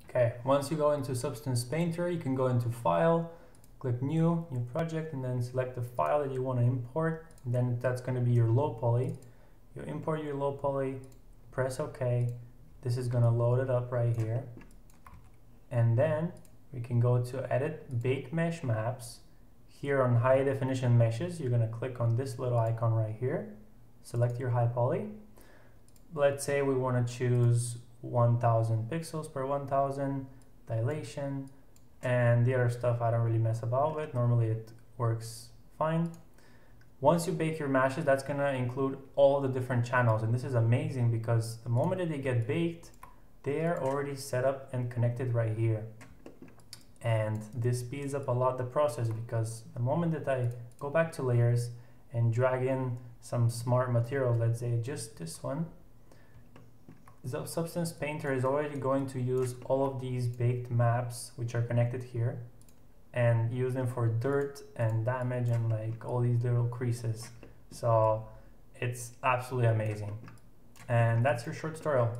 Okay, once you go into Substance Painter, you can go into File, click New Project, and then select the file that you want to import. And then that's going to be your low poly. You import your low poly, press OK. This is going to load it up right here. And then we can go to Edit Bake Mesh Maps. Here on High Definition Meshes, you're going to click on this little icon right here. Select your high poly. Let's say we want to choose 1000 pixels per 1000, dilation, and the other stuff I don't really mess about with. Normally it works fine. Once you bake your meshes, that's going to include all the different channels, and this is amazing because the moment that they get baked, they are already set up and connected right here. And this speeds up a lot the process, because the moment that I go back to layers and drag in some smart material, let's say just this one, the Substance Painter is already going to use all of these baked maps which are connected here and use them for dirt and damage and like all these little creases. So it's absolutely amazing. And that's your short tutorial.